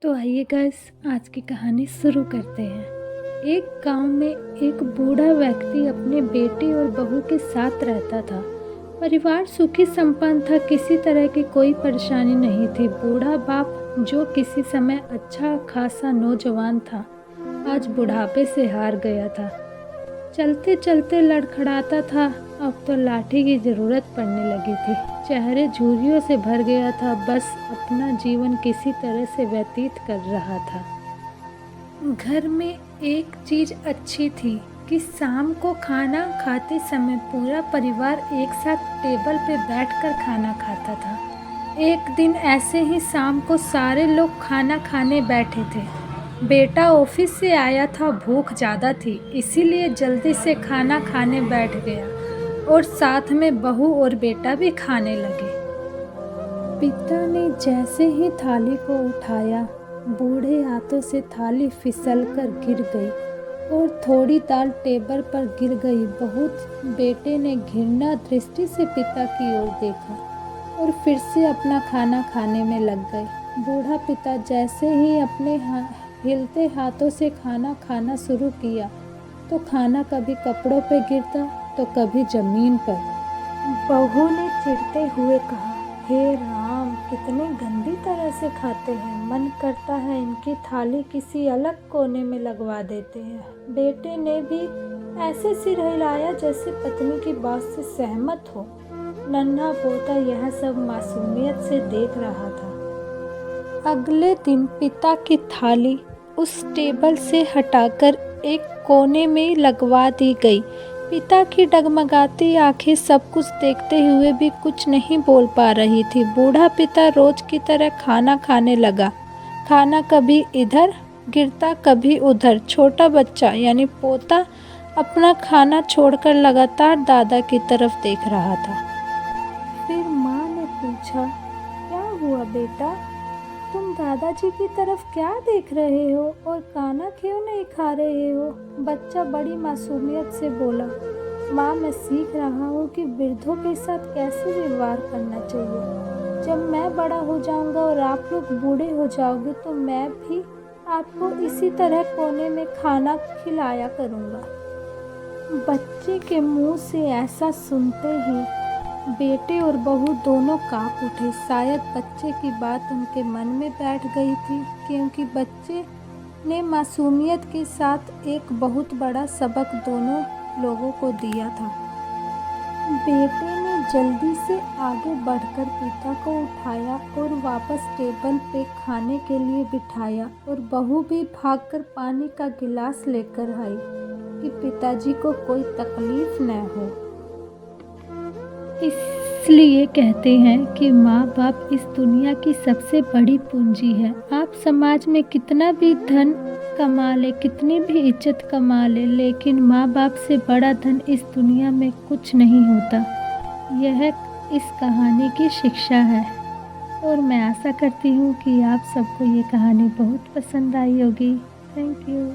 तो आइए गाइस, आज की कहानी शुरू करते हैं। एक गांव में एक बूढ़ा व्यक्ति अपने बेटे और बहू के साथ रहता था। परिवार सुखी संपन्न था, किसी तरह की कोई परेशानी नहीं थी। बूढ़ा बाप, जो किसी समय अच्छा खासा नौजवान था, आज बुढ़ापे से हार गया था। चलते चलते लड़खड़ाता था, अब तो लाठी की जरूरत पड़ने लगी थी। चेहरे झुर्रियों से भर गया था, बस अपना जीवन किसी तरह से व्यतीत कर रहा था। घर में एक चीज अच्छी थी कि शाम को खाना खाते समय पूरा परिवार एक साथ टेबल पे बैठकर खाना खाता था। एक दिन ऐसे ही शाम को सारे लोग खाना खाने बैठे थे। बेटा ऑफिस से आया था, भूख ज़्यादा थी, इसीलिए जल्दी से खाना खाने बैठ गया और साथ में बहू और बेटा भी खाने लगे। पिता ने जैसे ही थाली को उठाया, बूढ़े हाथों से थाली फिसलकर गिर गई और थोड़ी दाल टेबल पर गिर गई। बहुत बेटे ने घृणा दृष्टि से पिता की ओर देखा और फिर से अपना खाना खाने में लग गए। बूढ़ा पिता जैसे ही अपने हिलते हाथों से खाना खाना शुरू किया तो खाना कभी कपड़ों पे गिरता तो कभी जमीन पर। बहू ने चिढ़ते हुए कहा, हे राम, कितने गंदी तरह से खाते हैं, मन करता है इनकी थाली किसी अलग कोने में लगवा देते हैं। बेटे ने भी ऐसे सिर हिलाया जैसे पत्नी की बात से सहमत हो। नन्हा पोता यह सब मासूमियत से देख रहा था। अगले दिन पिता की थाली उस टेबल से हटाकर एक कोने में लगवा दी गई। पिता की डगमगाती आंखें सब कुछ देखते हुए भी कुछ नहीं बोल पा रही थी। बूढ़ा पिता रोज की तरह खाना खाने लगा। खाना कभी इधर गिरता कभी उधर। छोटा बच्चा यानी पोता अपना खाना छोड़कर लगातार दादा की तरफ देख रहा था। फिर माँ ने पूछा, क्या हुआ बेटा, तुम दादाजी की तरफ क्या देख रहे हो और खाना क्यों नहीं खा रहे हो? बच्चा बड़ी मासूमियत से बोला, माँ, मैं सीख रहा हूँ कि वृद्धों के साथ कैसे व्यवहार करना चाहिए। जब मैं बड़ा हो जाऊँगा और आप लोग बूढ़े हो जाओगे तो मैं भी आपको इसी तरह कोने में खाना खिलाया करूँगा। बच्चे के मुंह से ऐसा सुनते ही बेटे और बहू दोनों कांप उठे। शायद बच्चे की बात उनके मन में बैठ गई थी, क्योंकि बच्चे ने मासूमियत के साथ एक बहुत बड़ा सबक दोनों लोगों को दिया था। बेटे ने जल्दी से आगे बढ़कर पिता को उठाया और वापस टेबल पे खाने के लिए बिठाया, और बहू भी भागकर पानी का गिलास लेकर आई कि पिताजी को कोई तकलीफ न हो। इसलिए कहते हैं कि माँ बाप इस दुनिया की सबसे बड़ी पूंजी है। आप समाज में कितना भी धन कमा ले, कितनी भी इज्जत कमा ले, लेकिन माँ बाप से बड़ा धन इस दुनिया में कुछ नहीं होता। यह इस कहानी की शिक्षा है और मैं आशा करती हूँ कि आप सबको ये कहानी बहुत पसंद आई होगी। Thank you.